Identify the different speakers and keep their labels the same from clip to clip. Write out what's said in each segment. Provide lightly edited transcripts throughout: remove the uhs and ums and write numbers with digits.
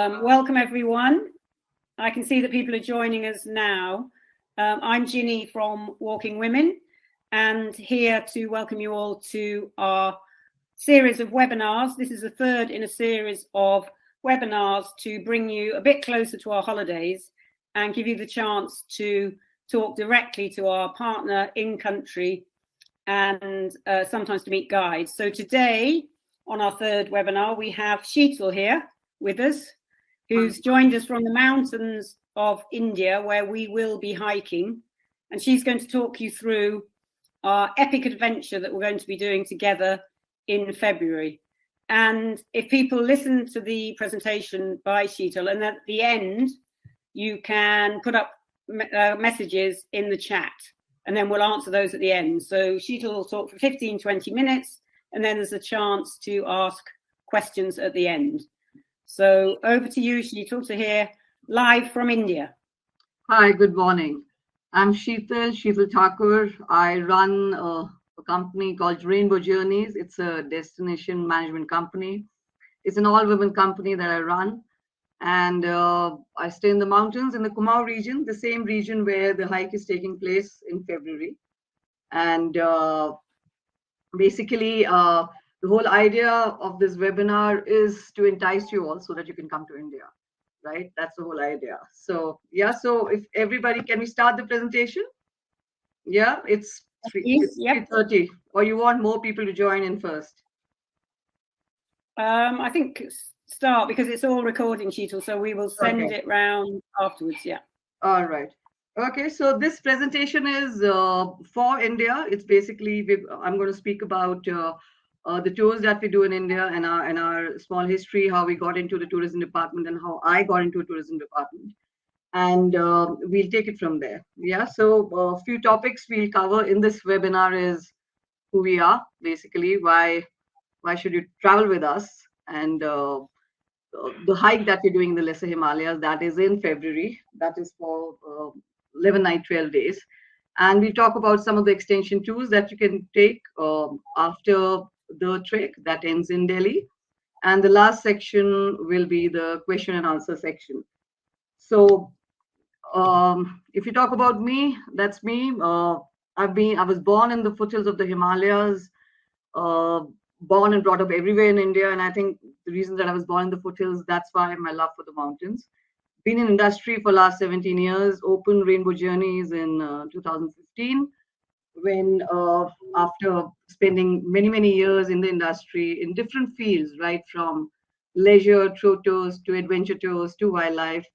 Speaker 1: Welcome, everyone. I can see that people are joining us now. I'm Ginny from Walking Women, and here to welcome you all to our series of webinars. This is the third in a series of webinars to bring you a bit closer to our holidays and give you the chance to talk directly to our partner in country and sometimes to meet guides. So today, on our third webinar, we have Sheetal here with us, who's joined us from the mountains of India, where we will be hiking. And she's going to talk you through our epic adventure that we're going to be doing together in February. And if people listen to the presentation by Sheetal, and at the end, you can put up messages in the chat, and then we'll answer those at the end. So Sheetal will talk for 15, 20 minutes, and then there's a chance to ask questions at the end. So over to you, Sheetal, to hear live from India.
Speaker 2: Hi, good morning. I'm Sheetal Thakur. I run a company called Rainbow Journeys. It's a destination management company. It's an all-women company that I run. And I stay in the mountains in the Kumaon region, the same region where the hike is taking place in February. And basically, the whole idea of this webinar is to entice you all so that you can come to India, right? That's the whole idea. So yeah, so if everybody, can we start the presentation? Yeah, it's 3:30. Or you want more people to join in first?
Speaker 1: I think start, because it's all recording, Sheetal, so we will send it round afterwards. Yeah.
Speaker 2: All right. Okay, so this presentation is for India. It's basically, I'm going to speak about the tours that we do in India and our small history, how we got into the tourism department and how I got into a tourism department. And we'll take it from there. Yeah, so a few topics we'll cover in this webinar is who we are, basically, why should you travel with us, and the hike that we're doing in the Lesser Himalayas, that is in February. That is for 11 night, 12 days. And we talk about some of the extension tours that you can take after the trek that ends in Delhi. And the last section will be the question and answer section. So if you talk about me, that's me. I was born in the foothills of the Himalayas, born and brought up everywhere in India. And I think the reason that I was born in the foothills, that's why my love for the mountains. Been in industry for last 17 years, opened Rainbow Journeys in 2015, when after spending many years in the industry in different fields, right from leisure tours to adventure tours to wildlife,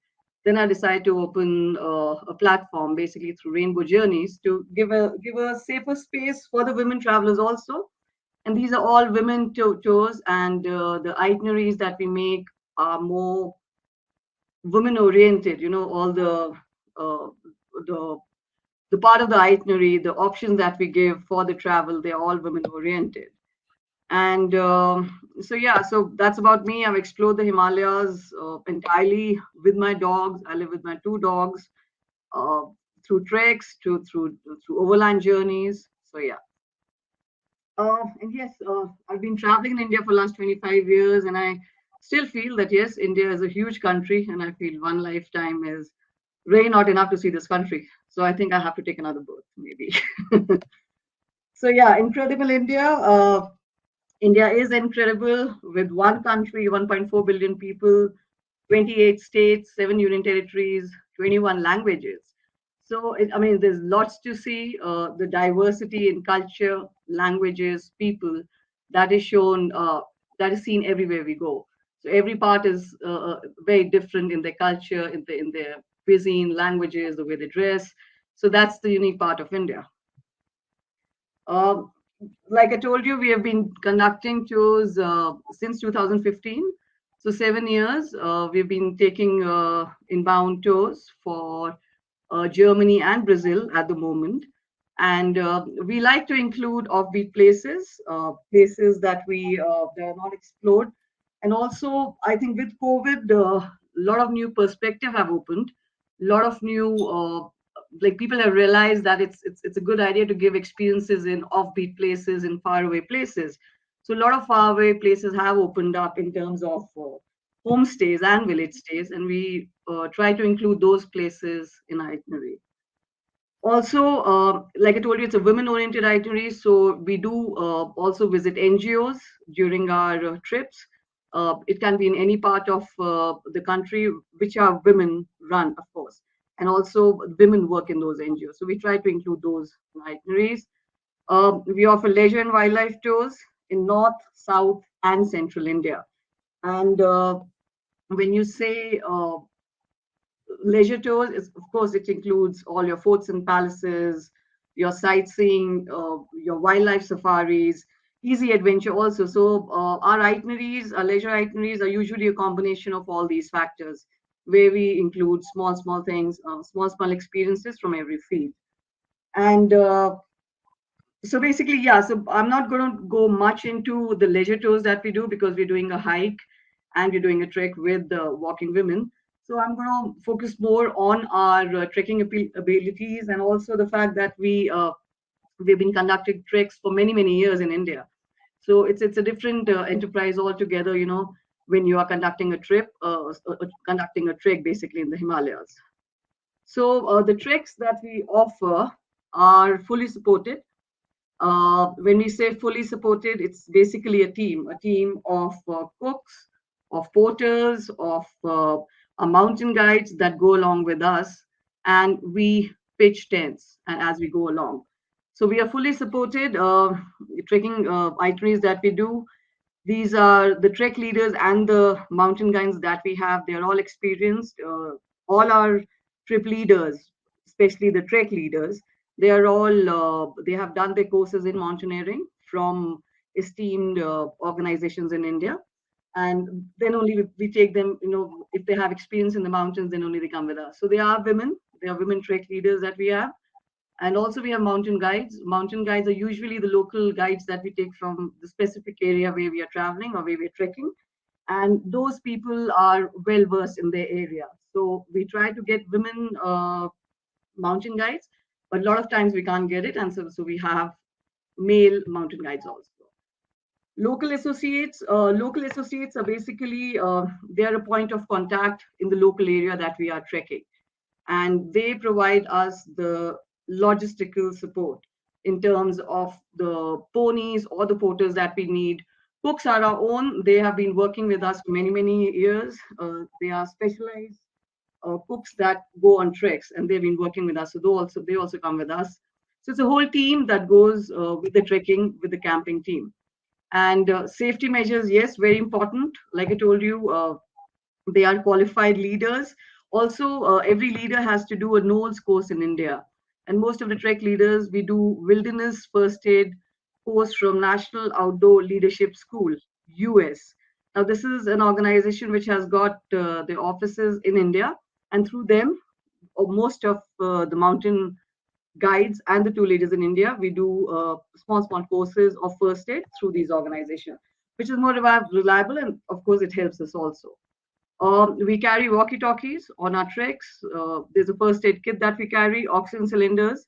Speaker 2: then I decided to open a platform basically through Rainbow Journeys to give a safer space for the women travelers also. And these are all women tours, and the itineraries that we make are more women oriented. You know, all the part of the itinerary, the options that we give for the travel, they're all women oriented. And so that's about me. I've explored the Himalayas entirely with my dogs. I live with my 2 dogs, through treks, through overland journeys. So yeah. And yes, I've been traveling in India for the last 25 years, and I still feel that yes, India is a huge country, and I feel one lifetime is really not enough to see this country. So I think I have to take another birth, maybe. So yeah, incredible India. India is incredible, with one country, 1.4 billion people, 28 states, 7 union territories, 21 languages. So, I mean, there's lots to see. The diversity in culture, languages, people, that is shown, that is seen everywhere we go. So every part is very different in their culture, in their cuisine, languages, the way they dress. So that's the unique part of India. Like I told you, we have been conducting tours since 2015. So 7 years, we've been taking inbound tours for Germany and Brazil at the moment. And we like to include offbeat places, places that that are not explored. And also, I think with COVID, a lot of new perspective have opened. A lot of new, like people have realized that it's a good idea to give experiences in offbeat places, in faraway places. So a lot of faraway places have opened up in terms of homestays and village stays, and we try to include those places in our itinerary. Also, like I told you, it's a women-oriented itinerary, so we do also visit NGOs during our trips. It can be in any part of the country, which are women-run, of course, and also women work in those NGOs. So we try to include those in itineraries. We offer leisure and wildlife tours in North, South, and Central India. And when you say leisure tours, is, of course, it includes all your forts and palaces, your sightseeing, your wildlife safaris, easy adventure also. So our itineraries, our leisure itineraries are usually a combination of all these factors, where we include small things, small experiences from every field. And so basically, yeah, so I'm not going to go much into the leisure tours that we do because we're doing a hike and we're doing a trek with the walking women. So I'm going to focus more on our trekking abilities, and also the fact that we've been conducting treks for many years in India. So it's a different enterprise altogether, when you are conducting a trip, conducting a trek basically in the Himalayas. So the treks that we offer are fully supported. When we say fully supported, it's basically a team of cooks, of porters, of mountain guides that go along with us, and we pitch tents and as we go along. So we are fully supported. Trekking itineraries that we do, these are the trek leaders and the mountain guides that we have. They are all experienced. All our trip leaders, especially the trek leaders, they are all they have done their courses in mountaineering from esteemed organizations in India. And then only we take them. If they have experience in the mountains, then only they come with us. So they are women. They are women trek leaders that we have. And also we have mountain guides. Mountain guides are usually the local guides that we take from the specific area where we are traveling or where we're trekking. And those people are well versed in their area. So we try to get women mountain guides, but a lot of times we can't get it. And so we have male mountain guides also. Local associates are basically, they are a point of contact in the local area that we are trekking, and they provide us the logistical support in terms of the ponies or the porters that we need. Cooks are our own. They have been working with us for many years. They are specialized cooks that go on treks, and they've been working with us. So they also come with us. So it's a whole team that goes with the trekking, with the camping team. And safety measures, yes, very important. Like I told you, they are qualified leaders. Also, every leader has to do a NOLS course in India. And most of the trek leaders, we do wilderness first aid course from National Outdoor Leadership School, US. Now, this is an organization which has got their offices in India, and through them, most of the mountain guides and the tour leaders in India, we do small courses of first aid through these organizations, which is more reliable, and of course, it helps us also. We carry walkie-talkies on our treks. There's a first aid kit that we carry, oxygen cylinders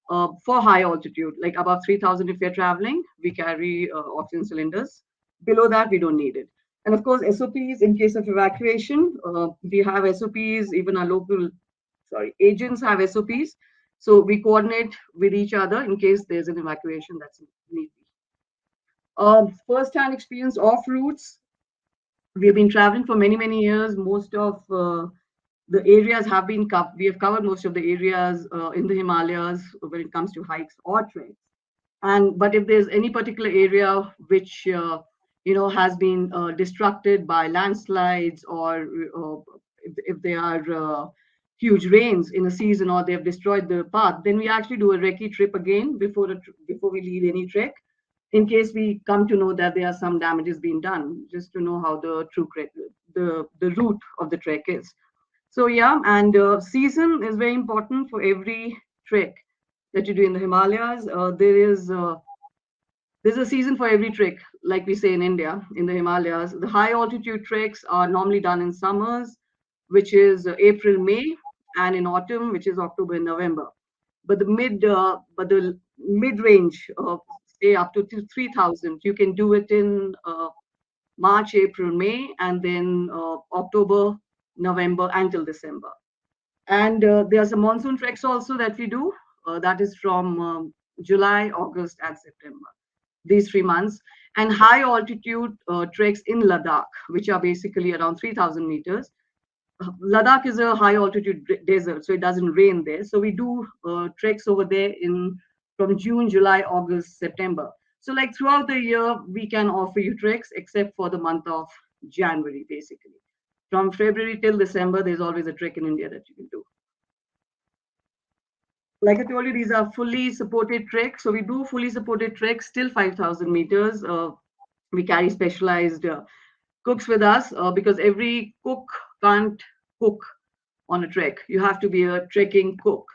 Speaker 2: for high altitude, like above 3,000 if we're traveling, we carry oxygen cylinders. Below that, we don't need it. And of course, SOPs in case of evacuation. We have SOPs, even our local, agents have SOPs. So we coordinate with each other in case there's an evacuation that's needed. First-hand experience off routes. We've been traveling for many years. Most of the areas have been covered. We have covered most of the areas in the Himalayas when it comes to hikes or treks. And but if there's any particular area which has been destructed by landslides, or if there are huge rains in a season, or they have destroyed the path, then we actually do a recce trip again before we lead any trek, in case we come to know that there are some damages being done, just to know how the the route of the trek is. So yeah, and season is very important for every trek that you do in the Himalayas. There's a season for every trek, like we say in India, in the Himalayas. The high altitude treks are normally done in summers, which is April, May, and in autumn, which is October and November. But the mid range, say up to 3,000, you can do it in March, April, May, and then October, November until December. And there are some monsoon treks also that we do. That is from July, August, and September. These 3 months. And high altitude treks in Ladakh, which are basically around 3,000 meters. Ladakh is a high altitude desert, so it doesn't rain there. So we do treks over there in from June, July, August, September. So like throughout the year, we can offer you treks except for the month of January, basically. From February till December, there's always a trek in India that you can do. Like I told you, these are fully supported treks. So we do fully supported treks till 5,000 meters. We carry specialized cooks with us because every cook can't cook on a trek. You have to be a trekking cook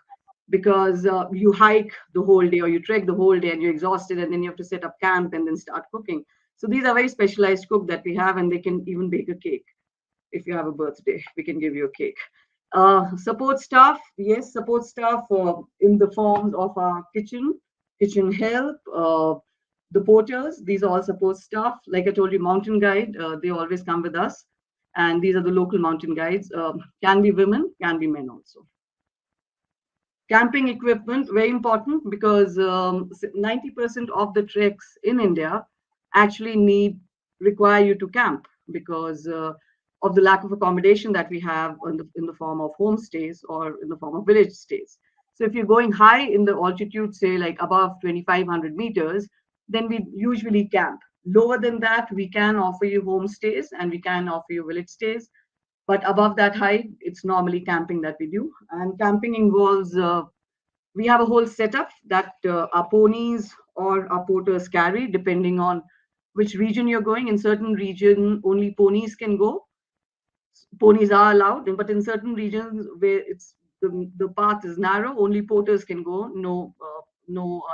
Speaker 2: because you hike the whole day or you trek the whole day and you're exhausted and then you have to set up camp and then start cooking. So these are very specialized cook that we have, and they can even bake a cake. If you have a birthday, we can give you a cake. Support staff, yes, support staff in the forms of our kitchen help, the porters, these are all support staff. Like I told you, mountain guide, they always come with us. And these are the local mountain guides. Can be women, can be men also. Camping equipment, very important because 90% of the treks in India actually require you to camp because of the lack of accommodation that we have in the form of homestays or in the form of village stays. So if you're going high in the altitude, say like above 2,500 meters, then we usually camp. Lower than that, we can offer you homestays and we can offer you village stays. But above that height, it's normally camping that we do. And camping involves, we have a whole setup that our ponies or our porters carry, depending on which region you're going. In certain region, only ponies can go. Ponies are allowed, but in certain regions where the path is narrow, only porters can go. No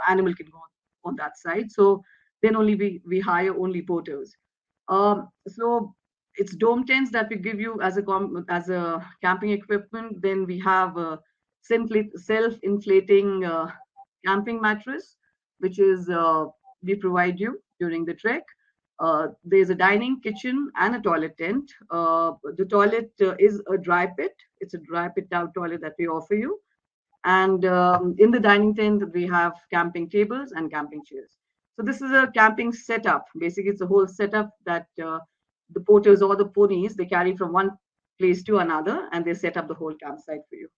Speaker 2: animal can go on that side. So then only we hire only porters. So it's dome tents that we give you as a camping equipment. Then we have a self-inflating camping mattress, which is we provide you during the trek. There's a dining, kitchen, and a toilet tent. The toilet is a dry pit. It's a dry pit out toilet that we offer you. And in the dining tent, we have camping tables and camping chairs. So this is a camping setup. Basically, it's a whole setup that the porters or the ponies, they carry from one place to another, and they set up the whole campsite for you.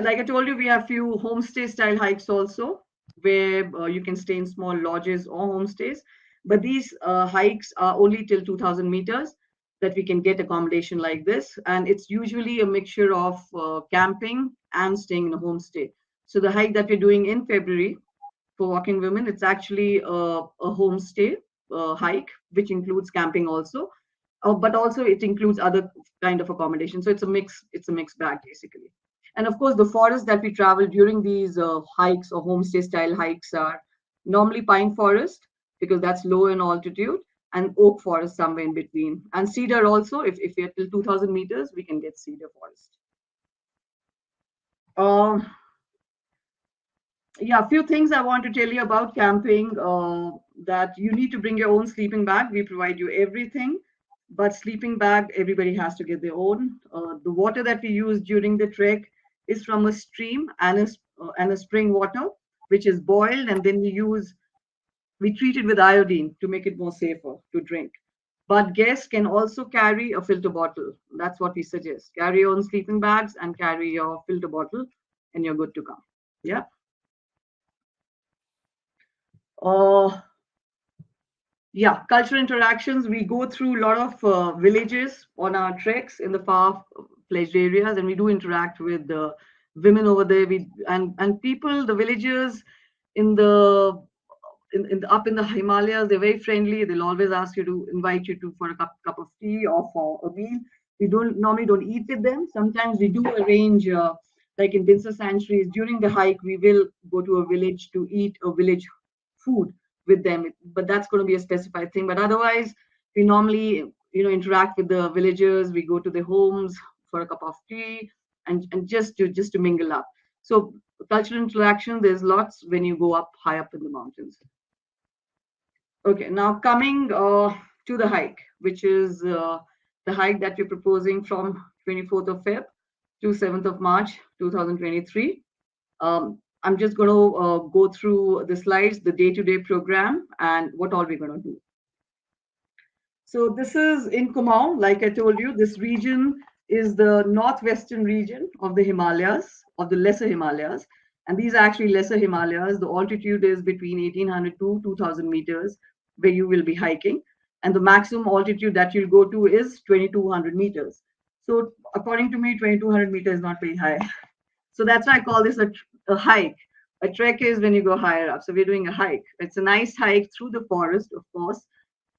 Speaker 2: Like I told you, we have few homestay style hikes also, where you can stay in small lodges or homestays. But these hikes are only till 2,000 meters that we can get accommodation like this. And it's usually a mixture of camping and staying in a homestay. So the hike that we're doing in February for walking women, it's actually a homestay hike, which includes camping also. But also it includes other kind of accommodation. So it's a mixed bag basically. And of course, the forests that we travel during these hikes or homestay style hikes are normally pine forest because that's low in altitude, and oak forest somewhere in between. And cedar also, if you're till 2,000 meters, we can get cedar forest. Yeah, a few things I want to tell you about camping. That you need to bring your own sleeping bag. We provide you everything, but sleeping bag, everybody has to get their own. The water that we use during the trek is from a stream and a spring water, which is boiled, and then we treat it with iodine to make it more safer to drink. But guests can also carry a filter bottle. That's what we suggest. Carry your own sleeping bags and carry your filter bottle, and you're good to go. Yeah. Yeah, cultural interactions. We go through a lot of villages on our treks in the far-fetched areas, and we do interact with the women over there. And people, the villagers in the up in the Himalayas, they're very friendly. They'll always ask you to invite you to for a cup of tea or for a meal. We normally don't eat with them. Sometimes we do arrange, like in Binsa sanctuaries, during the hike, we will go to a village to eat a village food with them, but that's going to be a specified thing. But otherwise, we normally interact with the villagers. We go to their homes for a cup of tea and just to mingle up. So cultural interaction, there's lots when you go up high up in the mountains. Okay, now coming to the hike, which is the hike that we're proposing from 24th of Feb to 7th of March 2023. I'm just going to go through the slides, the day-to-day program, and what all we're going to do. So this is in Kumaon. Like I told you, this region is the northwestern region of the Himalayas, of the lesser Himalayas. And these are actually lesser Himalayas. The altitude is between 1800 to 2000 meters where you will be hiking. And the maximum altitude that you'll go to is 2200 meters. So according to me, 2200 meters is not very high. So that's why I call this a hike. A trek is when you go higher up. So we're doing a hike. It's a nice hike through the forest, of course,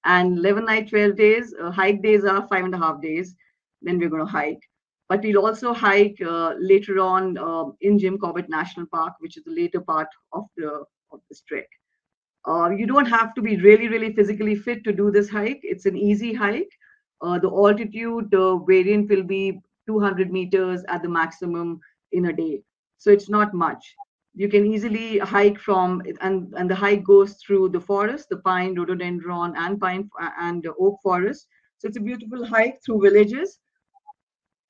Speaker 2: and 11 night 12 days. Hike days are 5.5 days. Then we're going to hike, but we'll also hike later on in Jim Corbett National Park, which is the later part of this trek. You don't have to be really physically fit to do this hike. It's an easy hike. The altitude variant will be 200 meters at the maximum in a day, so it's not much. You can easily hike from, and the hike goes through the forest, the pine, rhododendron, and pine and oak forest. So it's a beautiful hike through villages.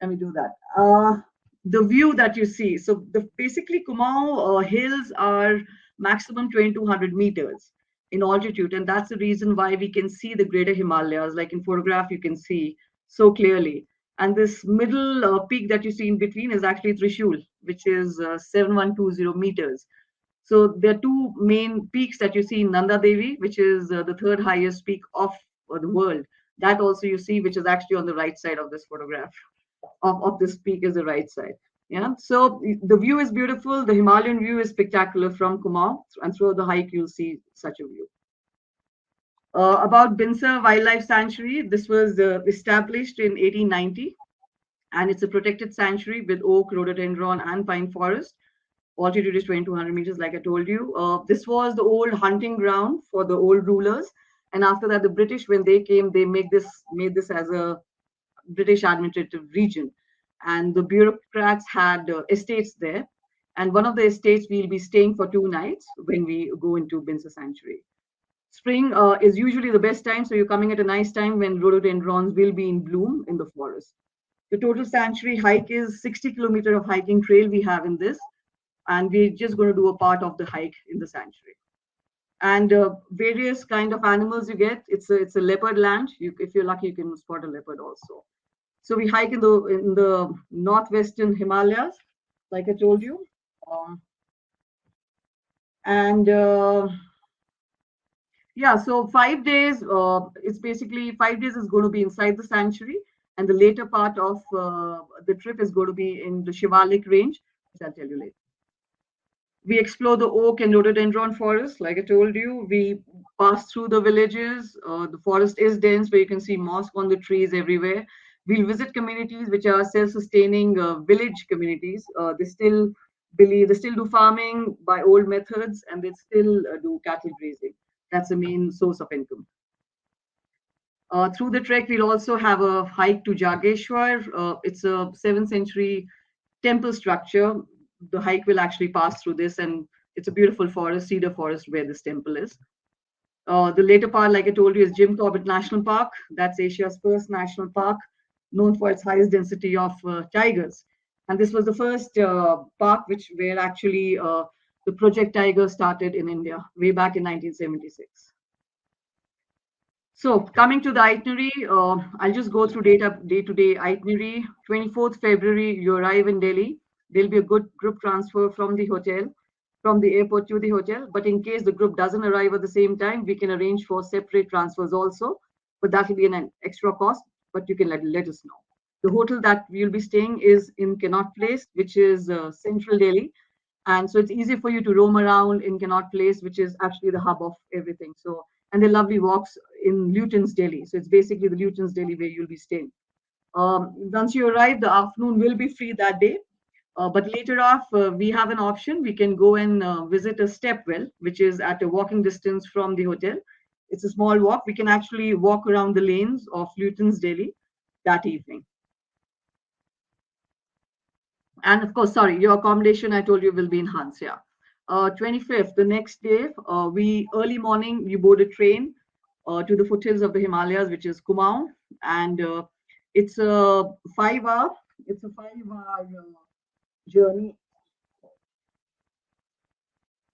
Speaker 2: Let me do that. The view that you see. So basically Kumaon hills are maximum 2200 meters in altitude, and that's the reason why we can see the greater Himalayas. Like in photograph, you can see so clearly. And this middle peak that you see in between is actually Trishul, which is 7120 meters. So there are two main peaks that you see in Nanda Devi, which is the third highest peak of the world. That also you see, which is actually on the right side of this photograph of this peak is the right side. Yeah. So the view is beautiful. The Himalayan view is spectacular from Kumaon, and throughout the hike you'll see such a view. About Binsa Wildlife Sanctuary, this was established in 1890, and it's a protected sanctuary with oak, rhododendron, and pine forest. Altitude is 2200 meters, like I told you. This was the old hunting ground for the old rulers, and after that, the British, when they came, they made this as a British administrative region, and the bureaucrats had estates there. And one of the estates we'll be staying for 2 nights when we go into Binsa Sanctuary. Spring is usually the best time, so you're coming at a nice time when rhododendrons will be in bloom in the forest. The total sanctuary hike is 60 kilometer of hiking trail we have in this, and we're just going to do a part of the hike in the sanctuary. And various kind of animals you get. It's a leopard land. If you're lucky, you can spot a leopard also. So we hike in the northwestern Himalayas, like I told you, and yeah. So 5 days. It's basically 5 days is going to be inside the sanctuary, and the later part of the trip is going to be in the Shivalik range, which I'll tell you later. We explore the oak and rhododendron forest. Like I told you, we pass through the villages. The forest is dense, where you can see moss on the trees everywhere. We'll visit communities which are self-sustaining village communities. They still do farming by old methods, and they still do cattle grazing. That's the main source of income. Through the trek, we'll also have a hike to Jageshwar. It's a 7th century temple structure. The hike will actually pass through this, and it's a beautiful forest, cedar forest, where this temple is. The later part, like I told you, is Jim Corbett National Park. That's Asia's first national park, known for its highest density of tigers. And this was the first park where actually the Project Tiger started in India way back in 1976. So coming to the itinerary, I'll just go through day-to-day itinerary. 24th February, you arrive in Delhi. There'll be a good group transfer from the airport to the hotel. But in case the group doesn't arrive at the same time, we can arrange for separate transfers also. But that will be an extra cost, but you can let us know. The hotel that we'll be staying is in Connaught Place, which is central Delhi. And so it's easy for you to roam around in Connaught Place, which is actually the hub of everything. So, and the lovely walks in Luton's Delhi. So it's basically the Luton's Delhi where you'll be staying. Once you arrive, the afternoon will be free that day. But later off, we have an option. We can go and visit a step well, which is at a walking distance from the hotel. It's a small walk. We can actually walk around the lanes of Luton's Delhi that evening. And of course, sorry, your accommodation, I told you, will be in Hans. Yeah. 25th, the next day, we early morning, you board a train to the foothills of the Himalayas, which is Kumaon, and it's a 5 hour. It's a 5 hour journey.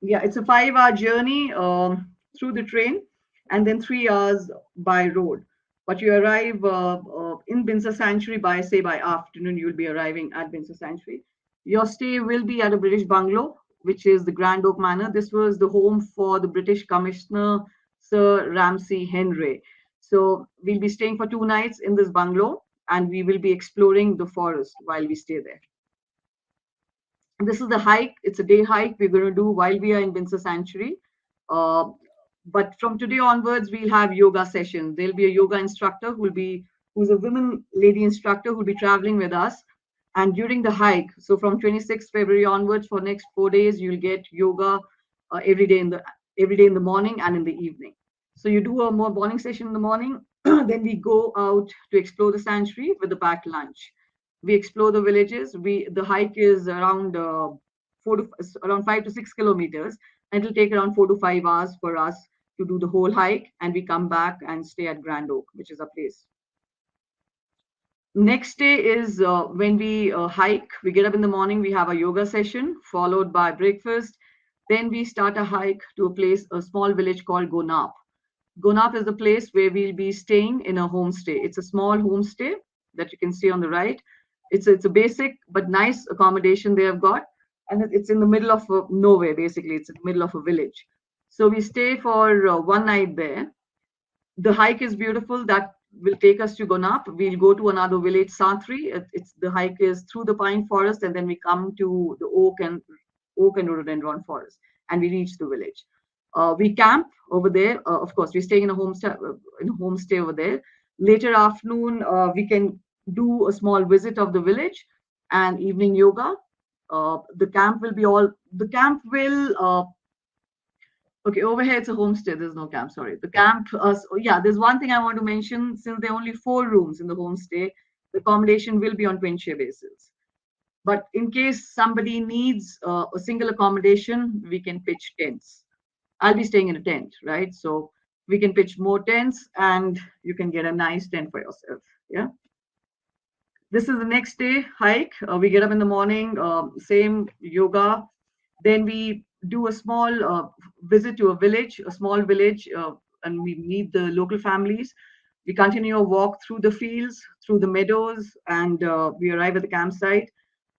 Speaker 2: Yeah, it's a 5 hour journey through the train, and then 3 hours by road. But you arrive in Binsa Sanctuary by, say, by afternoon. You'll be arriving at Binsa Sanctuary. Your stay will be at a British bungalow, which is the Grand Oak Manor. This was the home for the British Commissioner Sir Ramsay Henry. So we'll be staying for 2 nights in this bungalow, and we will be exploring the forest while we stay there. This is the hike. It's a day hike we're going to do while we are in Binsa Sanctuary. Uh, but from today onwards, we'll have yoga sessions. There'll be a yoga instructor who's a women lady instructor who'll be traveling with us. And during the hike, so from 26th February onwards, for next 4 days, you'll get yoga every day in the morning and in the evening. So you do a more morning session in the morning, then we go out to explore the sanctuary with a packed lunch. We explore the villages. The hike is around around 5 to 6 kilometers, and it'll take around 4 to 5 hours for us to do the whole hike, and we come back and stay at Grand Oak, which is a place. Next day is when we hike. We get up in the morning, we have a yoga session followed by breakfast. Then we start a hike to a small village called Gonap. Gonap is the place where we'll be staying in a homestay. It's a small homestay that you can see on the right. It's a basic but nice accommodation they have got, and it's in the middle of nowhere. Basically, it's in the middle of a village. So we stay for 1 night there. The hike is beautiful. That will take us to Gonap. We'll go to another village, Satri. It's the hike is through the pine forest, and then we come to the oak and rhododendron forest, and we reach the village. We camp over there. Of course, we're staying in a homestay over there. Later afternoon, we can do a small visit of the village and evening yoga. The camp will Okay, over here it's a homestay. There's no camp. Sorry, the camp. Yeah, there's one thing I want to mention. Since there are only 4 rooms in the homestay, the accommodation will be on twin share basis. But in case somebody needs a single accommodation, we can pitch tents. I'll be staying in a tent, right? So we can pitch more tents, and you can get a nice tent for yourself. Yeah. This is the next day hike. We get up in the morning, same yoga. Then we do a small visit to a small village, and we meet the local families. We continue a walk through the fields, through the meadows, and we arrive at the campsite.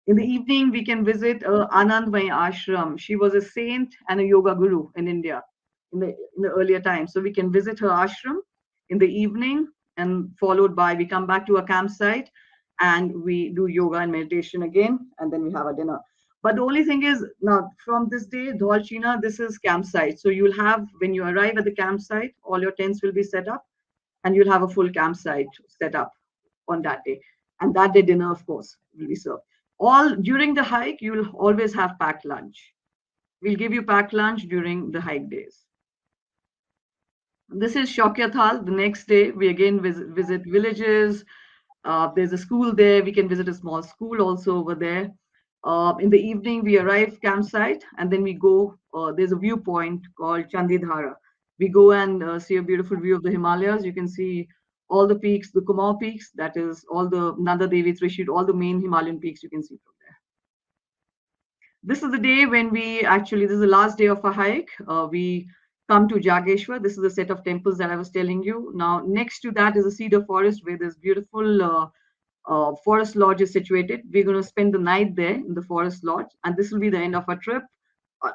Speaker 2: In the evening, we can visit Anandmay Ashram. She was a saint and a yoga guru in India in the earlier times. So we can visit her ashram in the evening, and followed by we come back to a campsite and we do yoga and meditation again, and then we have a dinner. But the only thing is, now from this day, Dholchina, this is campsite. So you'll have, when you arrive at the campsite, all your tents will be set up, and you'll have a full campsite set up on that day. And that day, dinner, of course, will be served. All during the hike, you'll always have packed lunch. We'll give you packed lunch during the hike days. This is Shokyathal. The next day, we again visit villages. There's a school there. We can visit a small school also over there. In the evening, we arrive campsite, and then we go. There's a viewpoint called Chandidhara. We go and see a beautiful view of the Himalayas. You can see all the peaks, the Kumaon peaks, that is all the Nanda Devi, Trishul, all the main Himalayan peaks you can see from there. This is the day when this is the last day of our hike. We come to Jageshwar. This is the set of temples that I was telling you. Now, next to that is a cedar forest where this beautiful forest lodge is situated. We're going to spend the night there in the forest lodge, and this will be the end of our trip,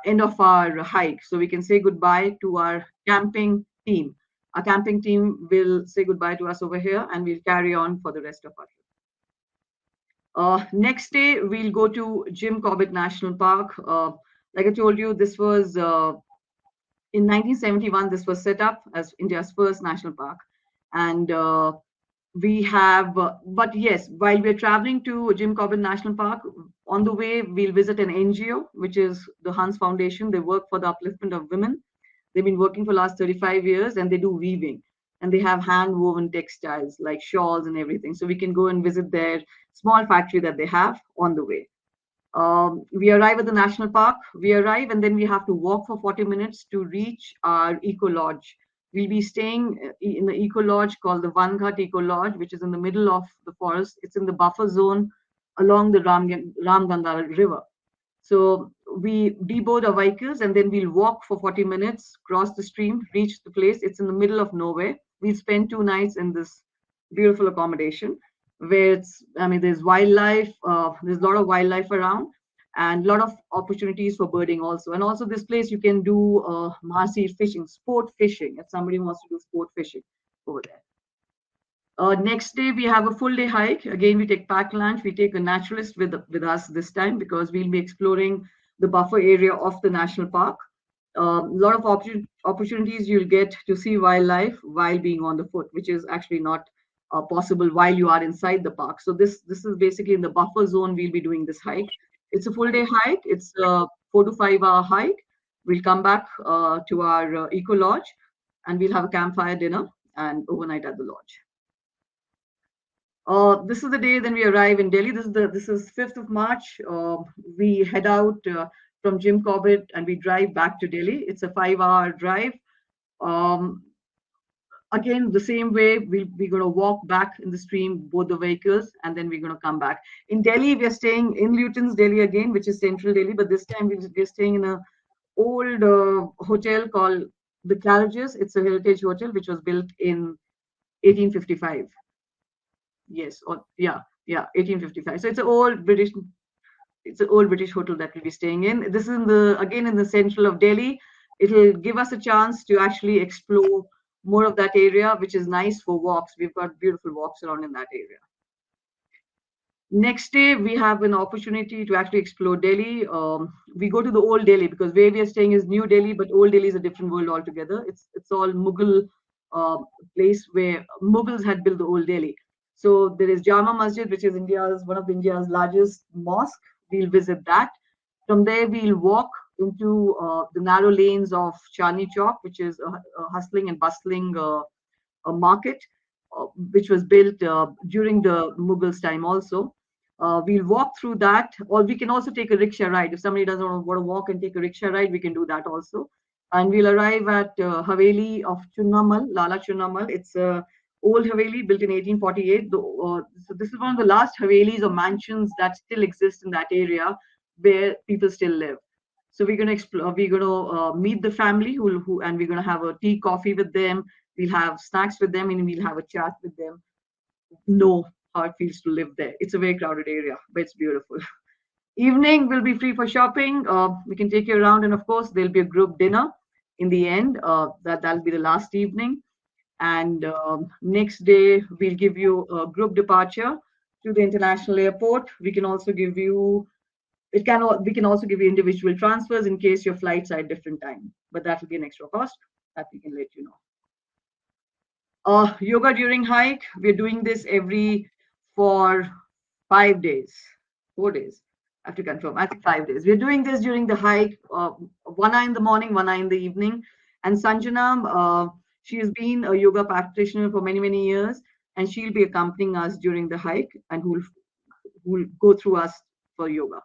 Speaker 2: end of our hike. So we can say goodbye to our camping team. Our camping team will say goodbye to us over here, and we'll carry on for the rest of our trip. Next day, we'll go to Jim Corbett National Park. Like I told you, this was in 1971. This was set up as India's first national park, and we have. But yes, while we're traveling to Jim Corbett National Park, on the way we'll visit an NGO, which is the Hans Foundation. They work for the upliftment of women. They've been working for the last 35 years, and they do weaving, and they have hand woven textiles like shawls and everything. So we can go and visit their small factory that they have on the way. We arrive at the national park. We arrive, and then we have to walk for 40 minutes to reach our eco lodge. We'll be staying in the eco lodge called the One Ghat Eco Lodge, which is in the middle of the forest. It's in the buffer zone along the Ramganga River. So we deboard our vehicles and then we'll walk for 40 minutes, cross the stream, reach the place. It's in the middle of nowhere. We'll spend 2 nights in this beautiful accommodation where I mean, there's wildlife, there's a lot of wildlife around and a lot of opportunities for birding also. And also this place you can do marcy fishing, sport fishing, if somebody wants to do sport fishing over there. Next day, we have a full day hike. Again, we take pack lunch. We take a naturalist with us this time because we'll be exploring the buffer area of the national park. A lot of opportunities you'll get to see wildlife while being on the foot, which is actually not possible while you are inside the park. So this is basically in the buffer zone. We'll be doing this hike. It's a full day hike. It's a 4 to 5 hour hike. We'll come back to our eco lodge, and we'll have a campfire dinner and overnight at the lodge. This is the day then we arrive in Delhi. This is 5th of March. We head out from Jim Corbett and we drive back to Delhi. It's a 5 hour drive. Um, Again, the same way we're going to walk back in the stream, both the vehicles, and then we're going to come back. In Delhi, we are staying in Luton's Delhi again, which is central Delhi, but this time we're staying in a old hotel called the Claridge's. It's a heritage hotel which was built in 1855. Yes, or yeah, 1855. So it's an old British hotel that we'll be staying in. This is again in the central of Delhi. It'll give us a chance to actually explore more of that area, which is nice for walks. We've got beautiful walks around in that area. Next day, we have an opportunity to actually explore Delhi. We go to the old Delhi because where we are staying is New Delhi, but old Delhi is a different world altogether. It's all Mughal uh, place where Mughals had built the old Delhi. So there is Jama Masjid, which is one of India's largest mosque. We'll visit that. From there, we'll walk into the narrow lanes of Chandni Chowk, which is a hustling and bustling a market, which was built during the Mughals' time also. We'll walk through that, or we can also take a rickshaw ride. If somebody doesn't want to walk and take a rickshaw ride, we can do that also. And we'll arrive at Haveli of Chunnamal, Lala Chunnamal. It's a old Haveli built in 1848. So this is one of the last Havelis or mansions that still exist in that area where people still live. So we're going to explore. We're going to meet the family and we're going to have a tea, coffee with them. We'll have snacks with them, and we'll have a chat with them. Know how it feels to live there. It's a very crowded area, but it's beautiful. Evening will be free for shopping. We can take you around, and of course, there'll be a group dinner in the end. That'll be the last evening, and next day we'll give you a group departure to the international airport. We can also give you we can also give you individual transfers in case your flights are at different time, but that will be an extra cost that we can let you know. Yoga during hike, we're doing this for 5 days, 4 days. I have to confirm. I think 5 days. We're doing this during the hike, 1 hour in the morning, 1 hour in the evening. And Sanjana, she has been a yoga practitioner for many, many years, and she'll be accompanying us during the hike and who'll go through us for yoga.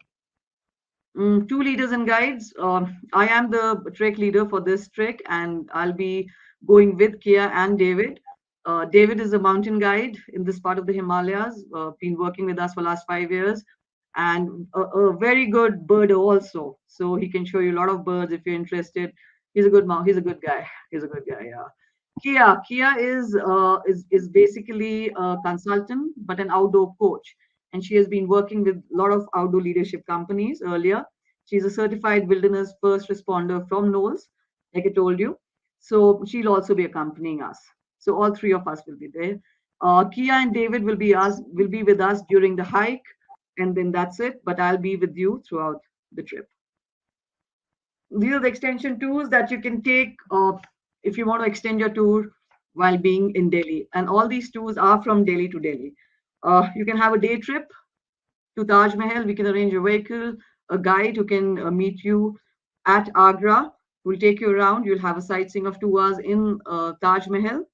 Speaker 2: Two leaders and guides. I am the trek leader for this trek, and I'll be going with Kia and David. David is a mountain guide in this part of the Himalayas, been working with us for the last 5 years, and a very good birder also. So he can show you a lot of birds if you're interested. He's a good He's a good guy. He's a good guy. Yeah. Kia is basically a consultant, but an outdoor coach, and she has been working with a lot of outdoor leadership companies earlier. She's a certified wilderness first responder from Knowles, like I told you. So she'll also be accompanying us. So all three of us will be there. Kia and David will be with us during the hike, and then that's it. But I'll be with you throughout the trip. These are the extension tours that you can take if you want to extend your tour while being in Delhi. And all these tours are from Delhi to Delhi. You can have a day trip to Taj Mahal. We can arrange a vehicle, a guide who can meet you at Agra. We'll take you around. You'll have a sightseeing of 2 hours in Taj Mahal,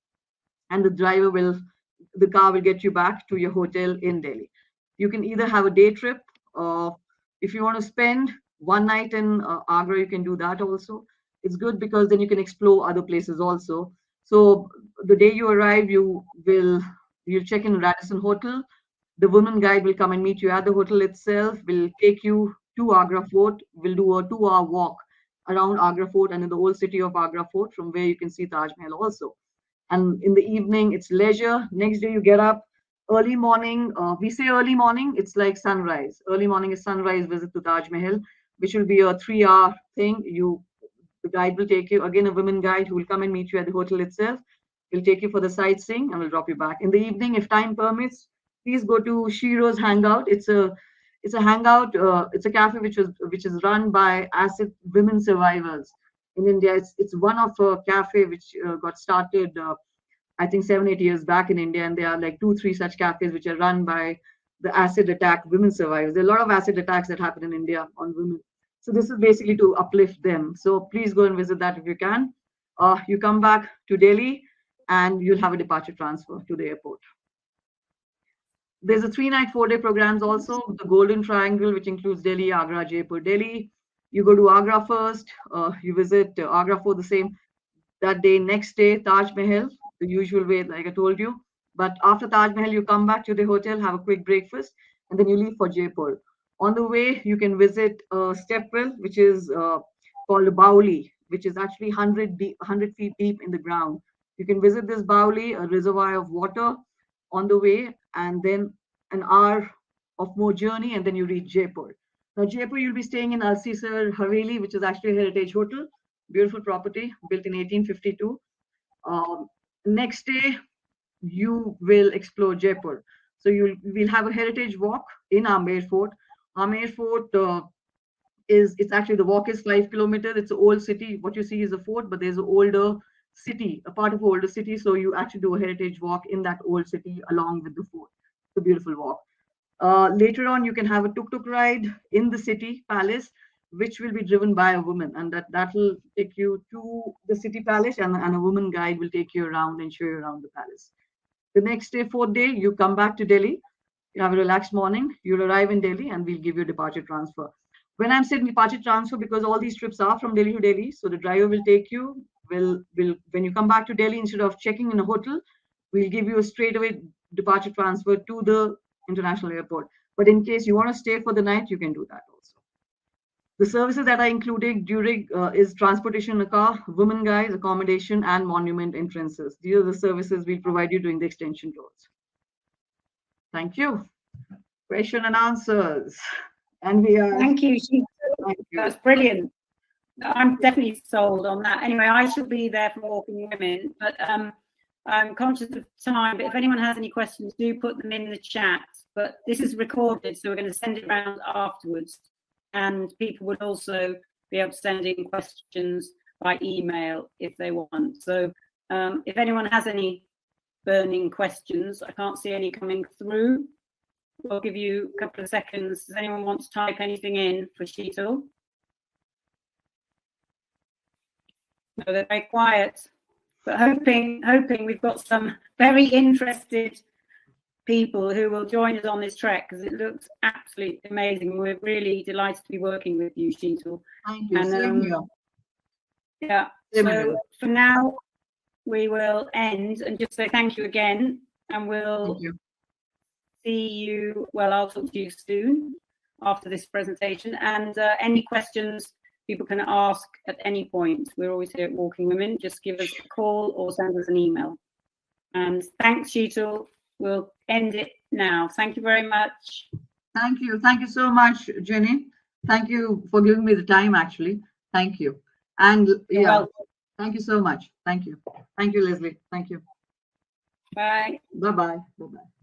Speaker 2: and the car will get you back to your hotel in Delhi. You can either have a day trip, or if you want to spend one night in Agra, you can do that also. It's good because then you can explore other places also. So the day you arrive, you'll check in Radisson Hotel. The woman guide will come and meet you at the hotel itself. Will take you to Agra Fort. We'll do a 2-hour walk around Agra Fort and in the old city of Agra Fort, from where you can see Taj Mahal also. And in the evening, it's leisure. Next day, you get up early morning. We say early morning, it's like sunrise. Early morning is sunrise visit to Taj Mahal, which will be a 3-hour thing. The guide will take you, again, a women guide who will come and meet you at the hotel itself. Will take you for the sightseeing and will drop you back. In the evening, if time permits, please go to Shiro's Hangout. It's a hangout. It's a cafe which is run by acid women survivors in India. It's one of a cafe which got started, I think 7-8 years back in India, and there are like 2-3 such cafes which are run by the acid attack women survivors. There are a lot of acid attacks that happen in India on women. So this is basically to uplift them. So please go and visit that if you can. You come back to Delhi and you'll have a departure transfer to the airport. There's a 3-night, 4-day programs also, the Golden Triangle, which includes Delhi, Agra, Jaipur, Delhi. You go to Agra first, you visit Agra for the same that day. Next day, Taj Mahal, the usual way, like I told you. But after Taj Mahal, you come back to the hotel, have a quick breakfast, and then you leave for Jaipur. On the way, you can visit a stepwell, which is called Bauli, which is actually 100 feet deep in the ground. You can visit this Bauli, a reservoir of water, on the way, and then an hour of more journey, and then you reach Jaipur. Now, Jaipur, you'll be staying in Alcesar Haveli, which is actually a heritage hotel, beautiful property built in 1852. Next day, you will explore Jaipur. So we'll have a heritage walk in Amer Fort. Amer Fort it's actually, the walk is 5 kilometers. It's an old city. What you see is a fort, but there's an older city, a part of an older city. So you actually do a heritage walk in that old city along with the fort. It's a beautiful walk. Later on, you can have a tuk-tuk ride in the city palace, which will be driven by a woman, and that will take you to the city palace, and a woman guide will take you around and show you around the palace. The next day, 4th day, you come back to Delhi. You have a relaxed morning. You'll arrive in Delhi, and we'll give you a departure transfer. When I'm saying departure transfer, because all these trips are from Delhi to Delhi, so the driver will take you. Will when you come back to Delhi, instead of checking in a hotel, we'll give you a straightaway departure transfer to the international airport. But in case you want to stay for the night, you can do that also. The services that are included during is transportation in a car, women guides, accommodation, and monument entrances. These are the services we provide you during the extension tours. Thank you. Question and answers. And we are.
Speaker 1: Thank you.
Speaker 2: Thank you.
Speaker 1: That's brilliant. I'm definitely sold on that. Anyway, I shall be there for Walking Women, but I'm conscious of time. But if anyone has any questions, do put them in the chat. But this is recorded, so we're going to send it around afterwards. And people would also be able to send in questions by email if they want. So if anyone has any burning questions, I can't see any coming through. We'll give you a couple of seconds. Does anyone want to type anything in for Sheetal? No, they're very quiet. But hoping we've got some very interested people who will join us on this trek, because it looks absolutely amazing. We're really delighted to be working with you, Sheetal.
Speaker 2: Thank you. Same here.
Speaker 1: Yeah.
Speaker 2: Same
Speaker 1: so
Speaker 2: here.
Speaker 1: For now, we will end and just say thank you again, and we'll see you. Well, I'll talk to you soon after this presentation. And any questions people can ask at any point. We're always here at Walking Women. Just give us a call or send us an email. And thanks, Sheetal. We'll end it now. Thank you very much.
Speaker 2: Thank you. Thank you so much, Jenny. Thank you for giving me the time, actually. Thank you. And yeah, thank you so much. Thank you. Thank you, Leslie. Thank you.
Speaker 1: Bye.
Speaker 2: Bye-bye. Bye-bye.